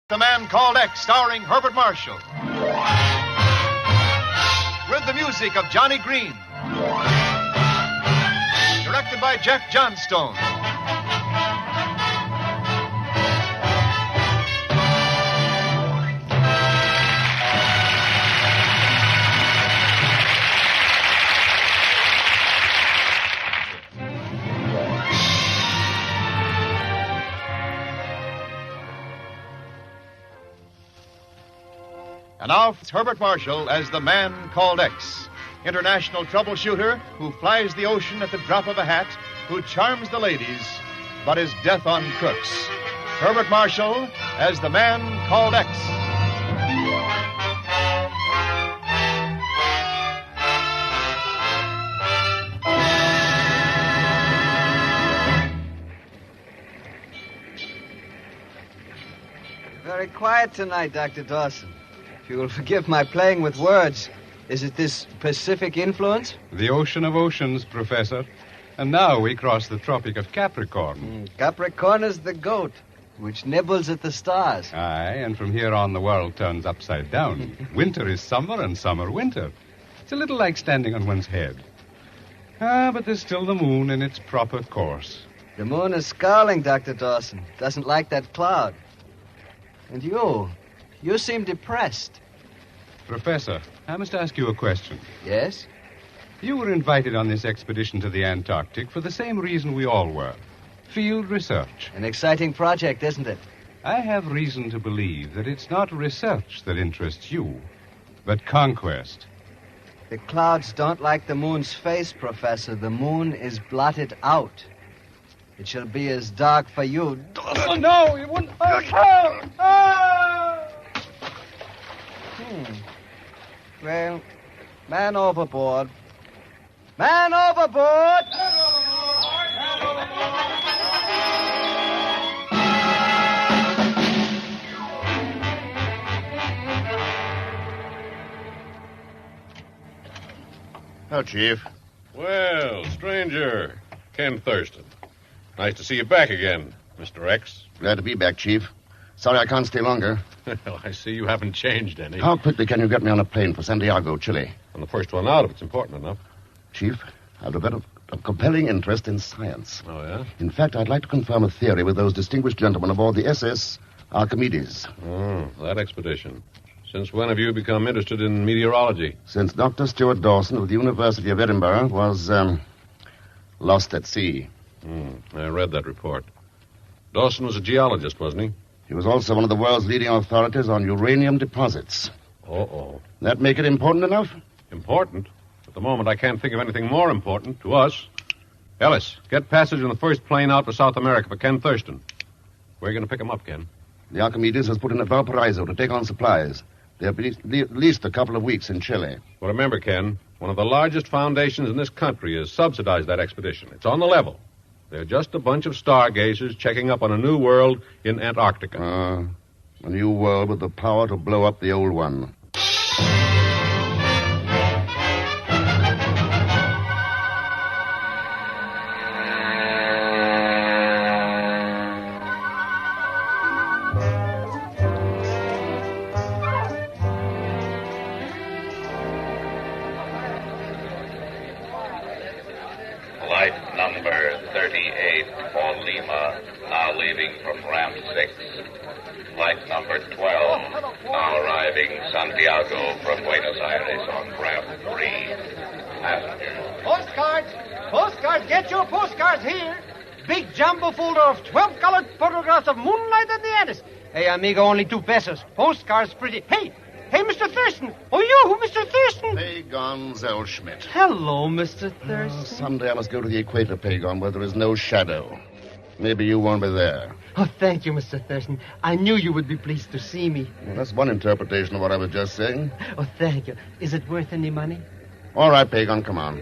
The Man Called X, starring Herbert Marshall. With the music of Johnny Green. Directed by Jeff Johnstone. And now it's Herbert Marshall as the Man Called X, international troubleshooter who flies the ocean at the drop of a hat, who charms the ladies, but is death on crooks. Herbert Marshall as the Man Called X. Very quiet tonight, Dr. Dawson. If you will forgive my playing with words, is it this Pacific influence? The ocean of oceans, Professor. And now we cross the Tropic of Capricorn. Capricorn is the goat, which nibbles at the stars. Aye, and from here on the world turns upside down. Winter is summer and summer winter. It's a little like standing on one's head. But there's still the moon in its proper course. The moon is scowling, Dr. Dawson. Doesn't like that cloud. And you seem depressed. Professor, I must ask you a question. Yes? You were invited on this expedition to the Antarctic for the same reason we all were. Field research. An exciting project, isn't it? I have reason to believe that it's not research that interests you, but conquest. The clouds don't like the moon's face, Professor. The moon is blotted out. It shall be as dark for you. Oh, no, you wouldn't. Well, man overboard. Man overboard! Oh, Chief. Well, stranger, Ken Thurston. Nice to see you back again, Mr. X. Glad to be back, Chief. Sorry I can't stay longer. Well, I see you haven't changed any. How quickly can you get me on a plane for Santiago, Chile? On the first one out, if it's important enough. Chief, I've developed a compelling interest in science. Oh, yeah? In fact, I'd like to confirm a theory with those distinguished gentlemen aboard the SS Archimedes. Oh, that expedition. Since when have you become interested in meteorology? Since Dr. Stuart Dawson of the University of Edinburgh was, lost at sea. I read that report. Dawson was a geologist, wasn't he? He was also one of the world's leading authorities on uranium deposits. Uh-oh. That make it important enough? Important? At the moment, I can't think of anything more important to us. Ellis, get passage on the first plane out for South America for Ken Thurston. Where are you going to pick him up, Ken? The Archimedes has put in at Valparaiso to take on supplies. They'll be at least a couple of weeks in Chile. Well, remember, Ken, one of the largest foundations in this country has subsidized that expedition. It's on the level. They're just a bunch of stargazers checking up on a new world in Antarctica. A new world with the power to blow up the old one. Flight number 38 for Lima, now leaving from ramp 6. Flight number 12, now arriving Santiago from Buenos Aires on ramp 3. Passengers. Postcards, get your postcards here. Big jumbo folder of 12 colored photographs of moonlight and the Andes. Hey, amigo, only 2 pesos. Postcards pretty. Hey, Mr. Thurston. Oh, you, Mr. Thurston. Pagon Zellschmidt. Hello, Mr. Thurston. Someday I must go to the equator, Pagon, where there is no shadow. Maybe you won't be there. Oh, thank you, Mr. Thurston. I knew you would be pleased to see me. Well, that's one interpretation of what I was just saying. Oh, thank you. Is it worth any money? All right, Pagon, come on.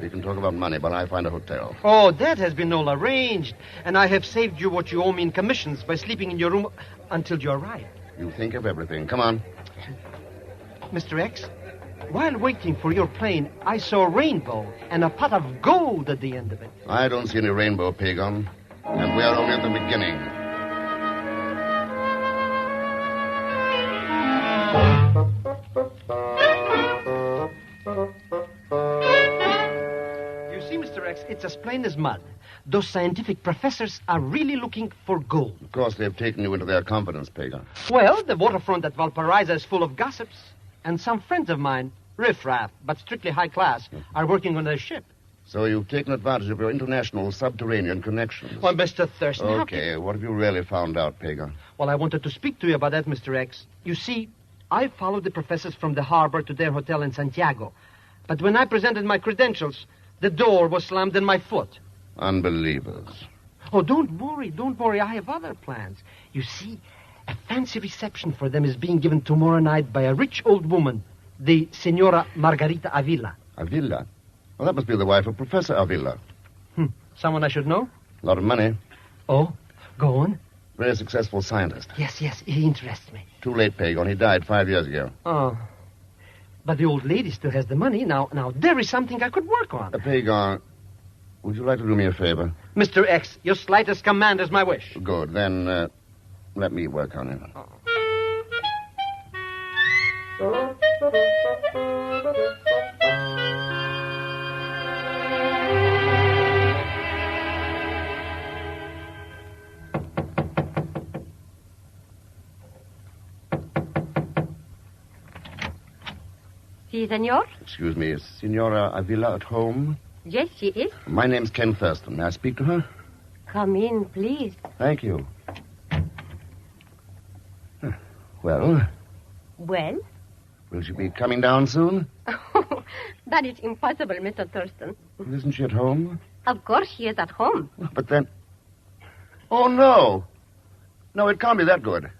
We can talk about money while I find a hotel. Oh, that has been all arranged. And I have saved you what you owe me in commissions by sleeping in your room until you arrive. You think of everything. Come on. Mr. X, while waiting for your plane, I saw a rainbow and a pot of gold at the end of it. I don't see any rainbow, Pagon. And we are only at the beginning. it's as plain as mud. Those scientific professors are really looking for gold. Of course, they've taken you into their confidence, Pagan. Well, the waterfront at Valparaiso is full of gossips. And some friends of mine, riffraff, but strictly high class, are working on their ship. So you've taken advantage of your international subterranean connections. Well, Mr. Thurston... Okay, what have you really found out, Pagan? Well, I wanted to speak to you about that, Mr. X. You see, I followed the professors from the harbor to their hotel in Santiago. But when I presented my credentials, the door was slammed in my foot. Unbelievers. Oh, don't worry. I have other plans. You see, a fancy reception for them is being given tomorrow night by a rich old woman, the Senora Margarita Avila. Avila? Well, that must be the wife of Professor Avila. Someone I should know? A lot of money. Oh, go on. Very successful scientist. Yes, he interests me. Too late, Pagan. He died 5 years ago. Oh. But the old lady still has the money. Now, there is something I could work on. Pagan, would you like to do me a favor? Mr. X, your slightest command is my wish. Good. Then, let me work on it. Oh. Si, senor? Excuse me, is Senora Avila at home? Yes, she is. My name's Ken Thurston. May I speak to her? Come in, please. Thank you. Well? Well? Will she be coming down soon? That is impossible, Mr. Thurston. Isn't she at home? Of course she is at home. But then... Oh, no. No, it can't be that good.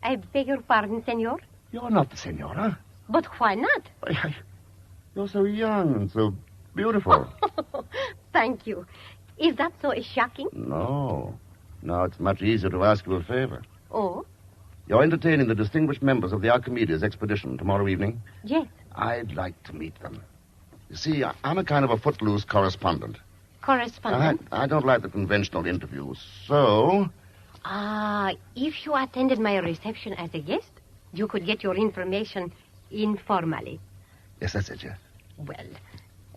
I beg your pardon, senor? You're not the Senora. But why not? You're so young and so beautiful. Thank you. Is that so shocking? No. Now it's much easier to ask you a favor. Oh? You're entertaining the distinguished members of the Archimedes expedition tomorrow evening? Yes. I'd like to meet them. You see, I'm a kind of a footloose correspondent. Correspondent? I don't like the conventional interviews, so... If you attended my reception as a guest, you could get your information informally. Yes, that's it, yes. Well,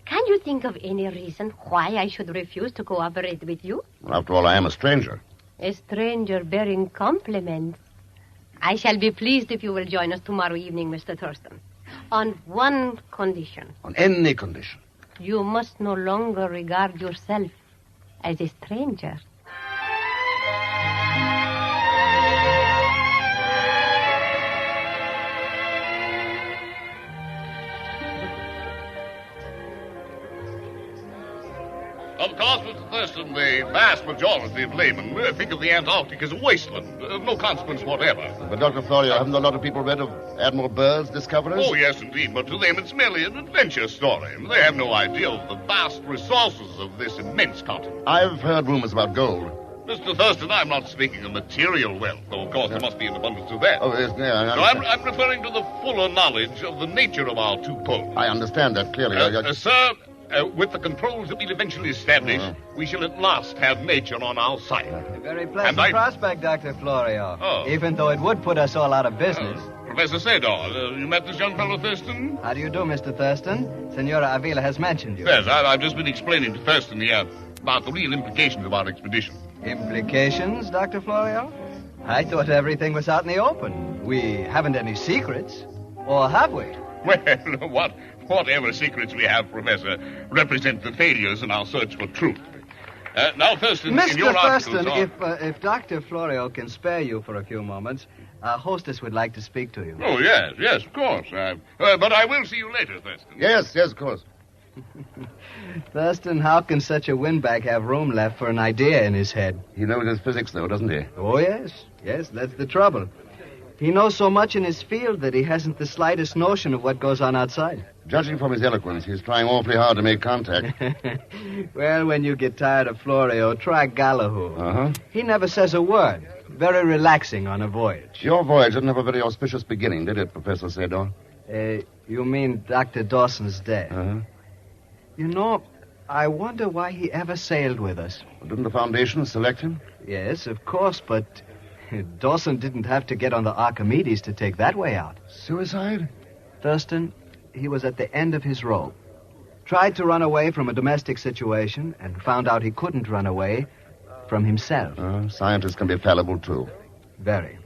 can you think of any reason why I should refuse to cooperate with you? Well, after all, I am a stranger. A stranger bearing compliments. I shall be pleased if you will join us tomorrow evening, Mr. Thurston. On one condition. On any condition. You must no longer regard yourself as a stranger. Of course, Mr. Thurston, the vast majority of laymen think of the Antarctic as a wasteland, of no consequence whatever. But, Dr. Florio, haven't a lot of people read of Admiral Byrd's discoveries? Oh, yes, indeed, but to them it's merely an adventure story. They have no idea of the vast resources of this immense continent. I've heard rumors about gold. Mr. Thurston, I'm not speaking of material wealth, though, of course, there must be an abundance of that. Oh, yes, yeah. No, I'm referring to the fuller knowledge of the nature of our two poles. I understand that clearly. Sir... with the controls that we'll eventually establish, we shall at last have nature on our side. A very pleasant prospect, Dr. Florio. Oh. Even though it would put us all out of business. Professor Sador, you met this young fellow, Thurston? How do you do, Mr. Thurston? Senora Avila has mentioned you. Yes, I've just been explaining to Thurston here about the real implications of our expedition. Implications, Dr. Florio? I thought everything was out in the open. We haven't any secrets. Or have we? Well, whatever secrets we have, Professor, represent the failures in our search for truth. Now, Thurston, in your Mr. articles... Thurston, if Dr. Florio can spare you for a few moments, our hostess would like to speak to you. Oh, yes, of course. But I will see you later, Thurston. Yes, of course. Thurston, how can such a windbag have room left for an idea in his head? He knows his physics, though, doesn't he? Oh, yes, that's the trouble. He knows so much in his field that he hasn't the slightest notion of what goes on outside. Judging from his eloquence, he's trying awfully hard to make contact. Well, when you get tired of Florio, try Gallagher. Uh-huh. He never says a word. Very relaxing on a voyage. Your voyage didn't have a very auspicious beginning, did it, Professor Sador? You mean Dr. Dawson's death? Uh-huh. You know, I wonder why he ever sailed with us. Didn't the Foundation select him? Yes, of course, but Dawson didn't have to get on the Archimedes to take that way out. Suicide? Thurston, he was at the end of his rope. tried to run away from a domestic situation and found out he couldn't run away from himself. Scientists can be fallible, too. Very.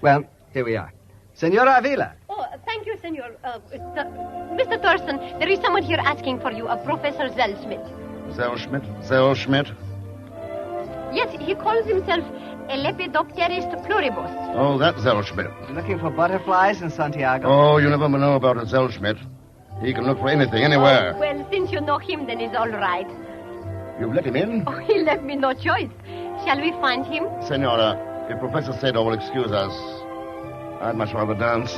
Well, here we are. Senora Avila. Oh, thank you, senor. Mr. Thurston, there is someone here asking for you, Professor Zellschmidt. Zellschmidt? Yes, he calls himself a Lepidopterist pluribus. Oh, that's Zellschmidt. Looking for butterflies in Santiago? Oh, you never know about a Zellschmidt. He can look for anything, anywhere. Oh, well, since you know him, then it's all right. You've let him in? Oh, he left me no choice. Shall we find him? Senora, if Professor Sador will excuse us, I'd much rather dance.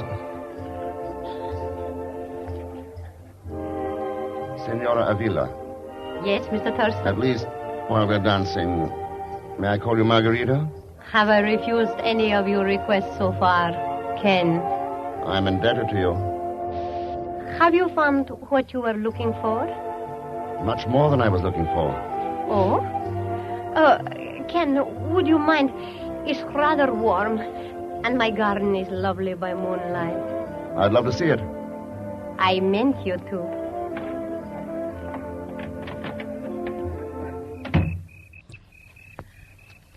Senora Avila. Yes, Mr. Thurston. At least while we're dancing, may I call you Margarita? Have I refused any of your requests so far, Ken? I'm indebted to you. Have you found what you were looking for? Much more than I was looking for. Oh? Ken, would you mind? It's rather warm, and my garden is lovely by moonlight. I'd love to see it. I meant you to.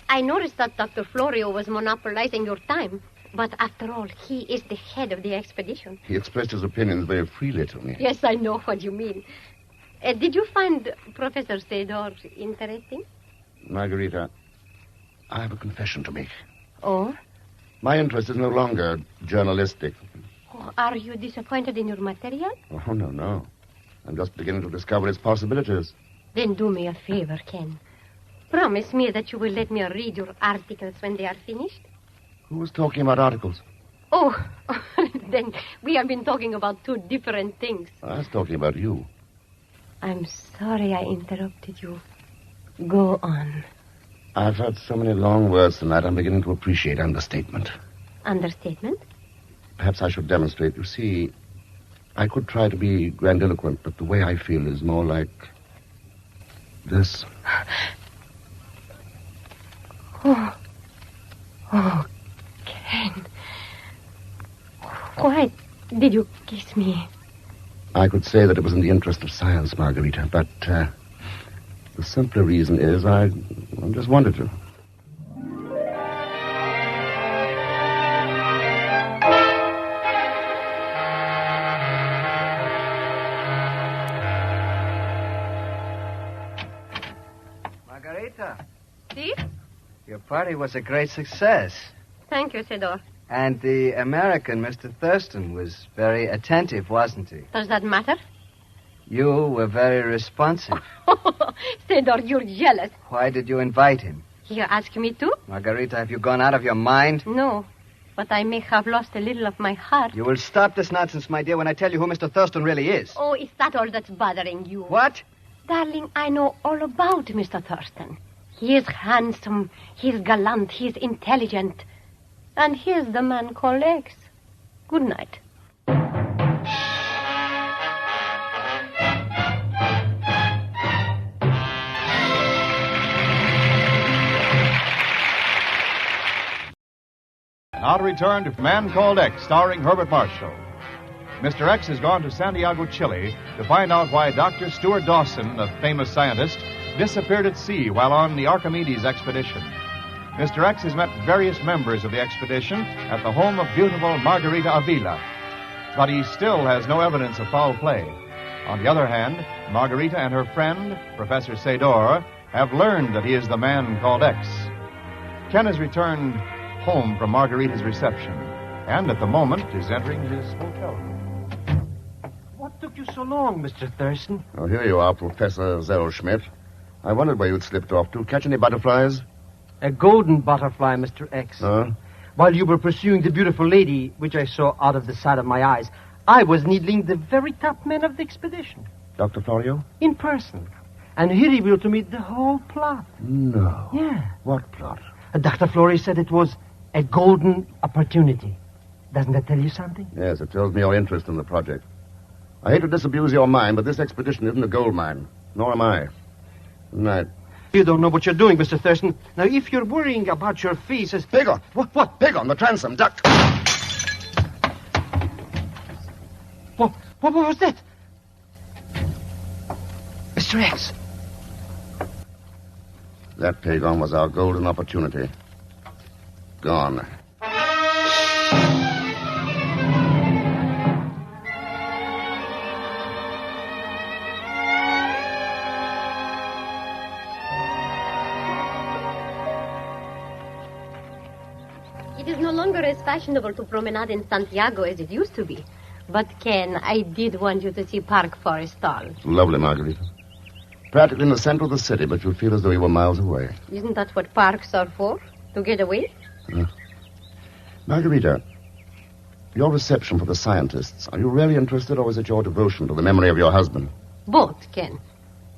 I noticed that Dr. Florio was monopolizing your time. But after all, he is the head of the expedition. He expressed his opinions very freely to me. Yes, I know what you mean. Did you find Professor Sador interesting? Margarita, I have a confession to make. Oh? My interest is no longer journalistic. Oh, are you disappointed in your material? Oh, no. I'm just beginning to discover its possibilities. Then do me a favor, Ken. Promise me that you will let me read your articles when they are finished. Who was talking about articles? Oh, then we have been talking about two different things. I was talking about you. I'm sorry I interrupted you. Go on. I've heard so many long words tonight, I'm beginning to appreciate understatement. Understatement? Perhaps I should demonstrate. You see, I could try to be grandiloquent, but the way I feel is more like this. Oh, Ken. Why did you kiss me? I could say that it was in the interest of science, Margarita, but the simpler reason is I just wanted to. Margarita. See? Your party was a great success. Thank you, Sador. And the American, Mr. Thurston, was very attentive, wasn't he? Does that matter? You were very responsive. Sador, you're jealous. Why did you invite him? You ask me to? Margarita, have you gone out of your mind? No, but I may have lost a little of my heart. You will stop this nonsense, my dear, when I tell you who Mr. Thurston really is. Oh, is that all that's bothering you? What? Darling, I know all about Mr. Thurston. He is handsome, he's gallant, he's intelligent. And here's the man called X. Good night. Now to return to Man Called X, starring Herbert Marshall. Mr. X has gone to Santiago, Chile, to find out why Dr. Stuart Dawson, a famous scientist, disappeared at sea while on the Archimedes expedition. Mr. X has met various members of the expedition at the home of beautiful Margarita Avila, but he still has no evidence of foul play. On the other hand, Margarita and her friend, Professor Sador, have learned that he is the man called X. Ken has returned home from Margarita's reception, and at the moment is entering his hotel room. What took you so long, Mr. Thurston? Oh, here you are, Professor Zellschmidt. I wondered where you'd slipped off to. Catch any butterflies? A golden butterfly, Mr. X. While you were pursuing the beautiful lady, which I saw out of the side of my eyes, I was needling the very top man of the expedition. Dr. Florio? In person. And he revealed to me the whole plot. No. Yeah. What plot? Dr. Florio said it was a golden opportunity. Doesn't that tell you something? Yes, it tells me your interest in the project. I hate to disabuse your mind, but this expedition isn't a gold mine. Nor am I. Good night. You don't know what you're doing, Mr. Thurston. Now, if you're worrying about your fees... Pig on! What? Pig on the transom, duck! What was that? Mr. X. That, Pagon, was our golden opportunity. Gone. It is no longer as fashionable to promenade in Santiago as it used to be. But, Ken, I did want you to see Park Forrestal. Lovely, Margarita. Practically in the center of the city, but you'll feel as though you were miles away. Isn't that what parks are for? To get away? Margarita, your reception for the scientists, are you really interested, or is it your devotion to the memory of your husband? Both, Ken.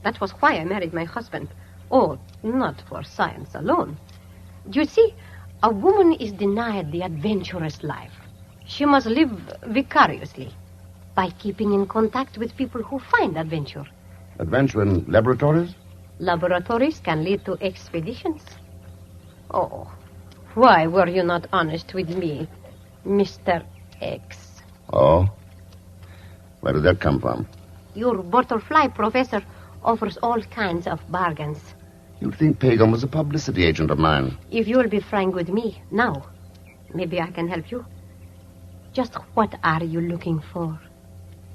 That was why I married my husband. Oh, not for science alone. You see, a woman is denied the adventurous life. She must live vicariously by keeping in contact with people who find adventure. Adventure in laboratories? Laboratories can lead to expeditions. Oh, why were you not honest with me, Mr. X? Oh? Where did that come from? Your butterfly professor offers all kinds of bargains. You'd think Pagan was a publicity agent of mine. If you'll be frank with me now, maybe I can help you. Just what are you looking for?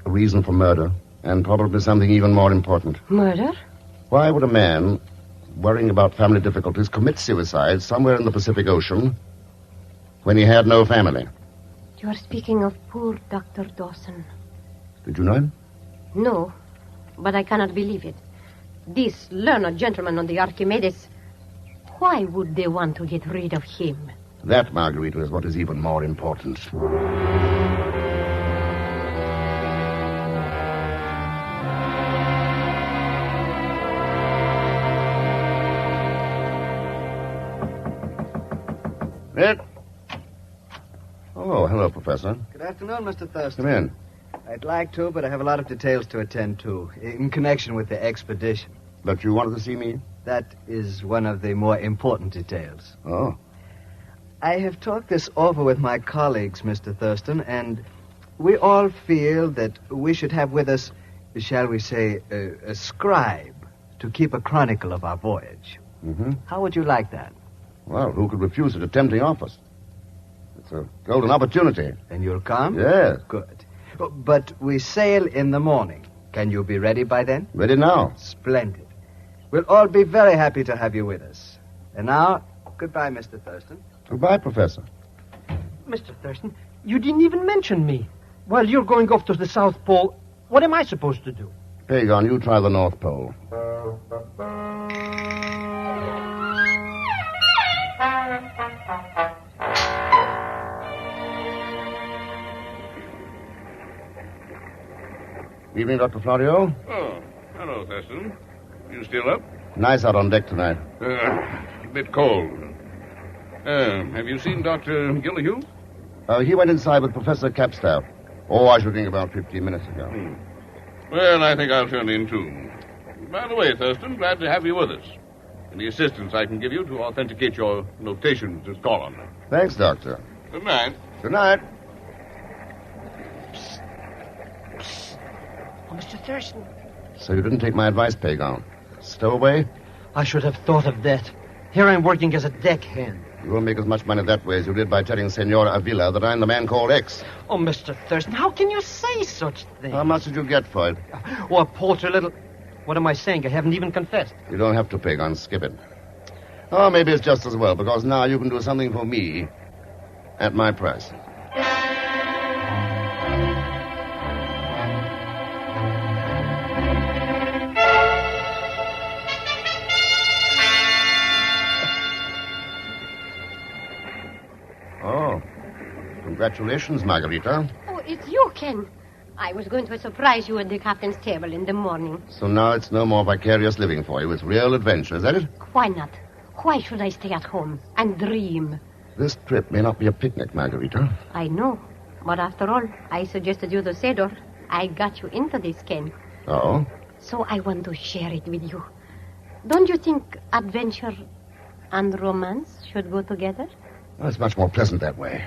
A reason for murder, and probably something even more important. Murder? Why would a man, worrying about family difficulties, commit suicide somewhere in the Pacific Ocean when he had no family? You are speaking of poor Dr. Dawson. Did you know him? No, but I cannot believe it. This learned gentleman on the Archimedes, why would they want to get rid of him? That, Margarita, is what is even more important. Nick? Oh, hello, Professor. Good afternoon, Mr. Thurston. Come in. I'd like to, but I have a lot of details to attend to in connection with the expedition. But you wanted to see me? That is one of the more important details. Oh. I have talked this over with my colleagues, Mr. Thurston, and we all feel that we should have with us, shall we say, a scribe to keep a chronicle of our voyage. Mm-hmm. How would you like that? Well, who could refuse such a tempting office? It's a golden opportunity. And you'll come? Yes. Good. But we sail in the morning. Can you be ready by then? Ready now. Splendid. We'll all be very happy to have you with us. And now, goodbye, Mr. Thurston. Goodbye, Professor. Mr. Thurston, you didn't even mention me. While you're going off to the South Pole, what am I supposed to do? Pagan, you try the North Pole. Evening, Dr. Florio. Oh, hello, Thurston. You still up? Nice out on deck tonight. A bit cold. Have you seen Dr. Gillihew? He went inside with Professor Capstaff. Oh, I should think about 15 minutes ago. Well, I think I'll turn in, too. By the way, Thurston, glad to have you with us. Any assistance I can give you to authenticate your notations is call on them. Thanks, Doctor. Good night. Good night. Oh, Mr. Thurston. So you didn't take my advice, Pagan. Stowaway? I should have thought of that. Here I'm working as a deckhand. You won't make as much money that way as you did by telling Senora Avila that I'm the man called X. Oh, Mr. Thurston, how can you say such things? How much did you get for it? Oh, a paltry little... What am I saying? I haven't even confessed. You don't have to, Pagan. Skip it. Oh, maybe it's just as well, because now you can do something for me at my price. Oh, congratulations, Margarita. Oh, it's you, Ken. I was going to surprise you at the captain's table in the morning. So now it's no more vicarious living for you. It's real adventure, is that it? Why not? Why should I stay at home and dream? This trip may not be a picnic, Margarita. I know. But after all, I suggested you the Cedar. I got you into this, Ken. Oh? So I want to share it with you. Don't you think adventure and romance should go together? Well, it's much more pleasant that way.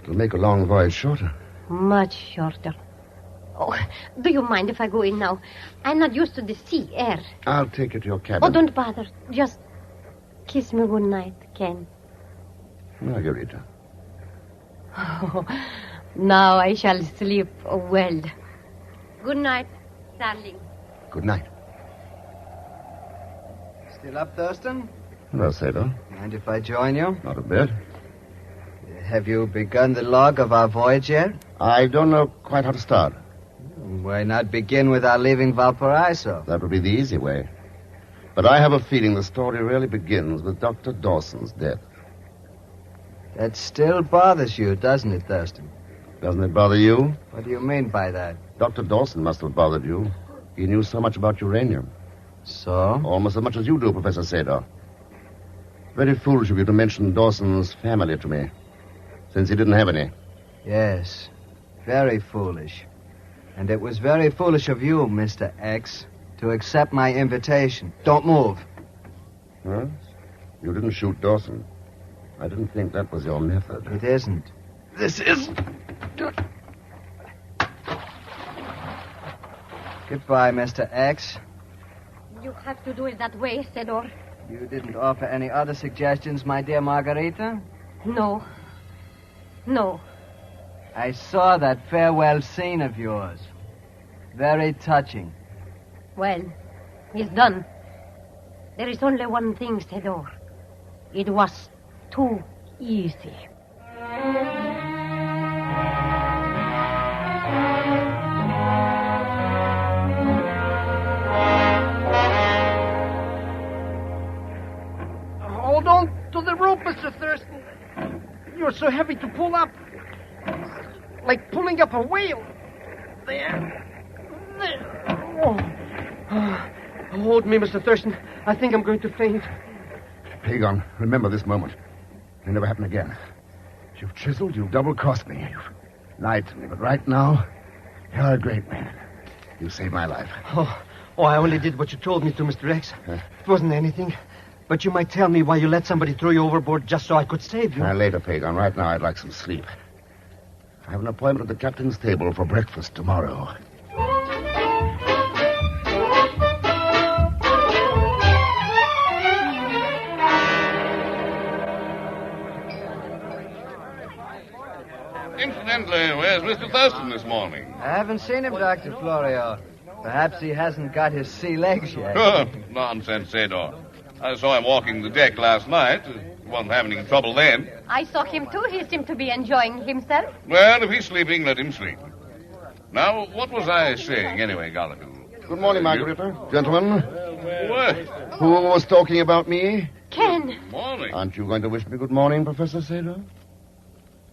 It'll make a long voyage shorter. Much shorter. Oh, do you mind if I go in now? I'm not used to the sea air. I'll take you to your cabin. Oh, don't bother. Just kiss me good night, Ken. Margarita. Oh, now I shall sleep well. Good night, darling. Good night. Still up, Thurston? Well, Sador. Mind if I join you? Not a bit. Have you begun the log of our voyage yet? I don't know quite how to start. Why not begin with our leaving Valparaiso? That would be the easy way. But I have a feeling the story really begins with Dr. Dawson's death. That still bothers you, doesn't it, Thurston? Doesn't it bother you? What do you mean by that? Dr. Dawson must have bothered you. He knew so much about uranium. So? Almost as much as you do, Professor Sador. Very foolish of you to mention Dawson's family to me, since he didn't have any. Yes, very foolish. And it was very foolish of you, Mr. X, to accept my invitation. Don't move. Huh? You didn't shoot Dawson. I didn't think that was your method. It isn't. This is... Goodbye, Mr. X. You have to do it that way, Sedor. You didn't offer any other suggestions, my dear Margarita? No. No. I saw that farewell scene of yours. Very touching. Well, it's done. There is only one thing, Sedor. It was too easy. Hold on to the rope, Mr. Thurston. You're so heavy to pull up. Like pulling up a whale. There. Oh. Hold me, Mr. Thurston. I think I'm going to faint. Pagon, remember this moment. It'll never happen again. You've chiseled, you've double-crossed me. You've lied to me, but right now, you're a great man. You saved my life. Oh, I only did what you told me to, Mr. X. It wasn't anything. But you might tell me why you let somebody throw you overboard just so I could save you. Later, Pagon. Right now, I'd like some sleep. I have an appointment at the captain's table for breakfast tomorrow. Incidentally, where's Mr. Thurston this morning? I haven't seen him, Dr. Florio. Perhaps he hasn't got his sea legs yet. Nonsense, Sador. I saw him walking the deck last night. Wasn't having any trouble then. I saw him too. He seemed to be enjoying himself. Well, if he's sleeping, let him sleep. Now, what was I saying anyway, Gallagher? Good morning, Margarita. Gentlemen. What? Who was talking about me? Ken. Morning. Aren't you going to wish me good morning, Professor Sador?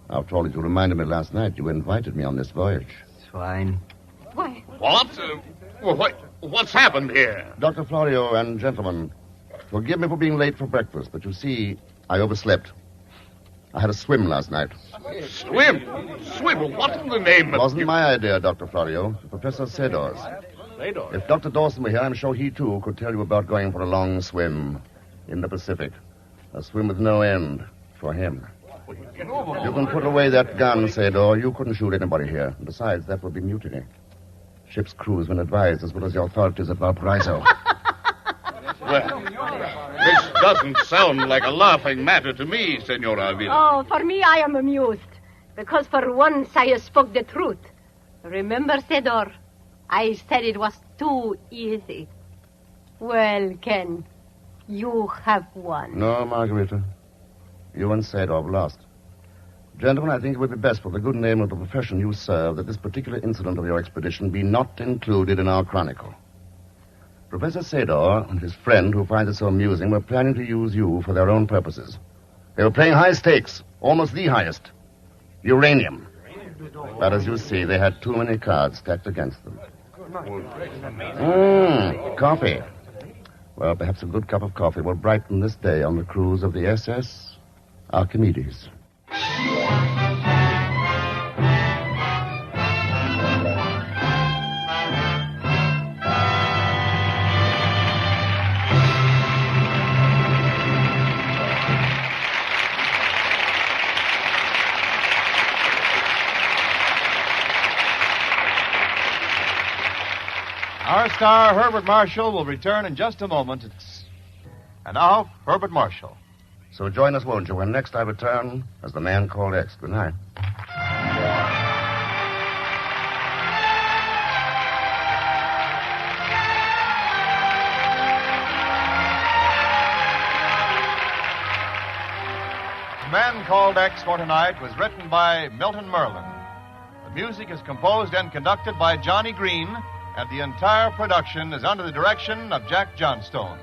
After all, you reminded me last night you invited me on this voyage. It's fine. Why? What? What's happened here? Dr. Florio and gentlemen, forgive me for being late for breakfast, but you see, I overslept. I had a swim last night. Swim? Swim? What in the name of... It wasn't my idea, Dr. Florio. Professor Sador's. If Dr. Dawson were here, I'm sure he, too, could tell you about going for a long swim in the Pacific. A swim with no end for him. You can put away that gun, Sador. You couldn't shoot anybody here. Besides, that would be mutiny. Ship's crew has been advised, as well as the authorities at Valparaiso. Well, this doesn't sound like a laughing matter to me, Senor Avila. Oh, for me, I am amused. Because for once I spoke the truth. Remember, Sedor, I said it was too easy. Well, Ken, you have won. No, Margarita. You and Sador have lost. Gentlemen, I think it would be best for the good name of the profession you serve that this particular incident of your expedition be not included in our chronicle. Professor Sador and his friend, who finds it so amusing, were planning to use you for their own purposes. They were playing high stakes, almost the highest. Uranium. But as you see, they had too many cards stacked against them. Coffee. Well, perhaps a good cup of coffee will brighten this day on the cruise of the SS Archimedes. Our star, Herbert Marshall, will return in just a moment. And now, Herbert Marshall. So join us, won't you, when next I return as the man called X. Good night. The Man Called X for tonight was written by Milton Merlin. The music is composed and conducted by Johnny Green, and the entire production is under the direction of Jack Johnstone.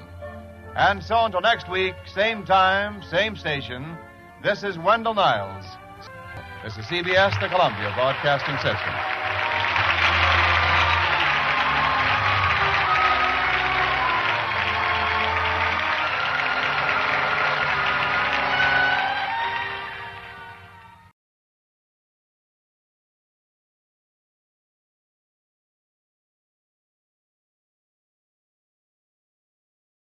And so until next week, same time, same station, this is Wendell Niles. This is CBS, the Columbia Broadcasting System.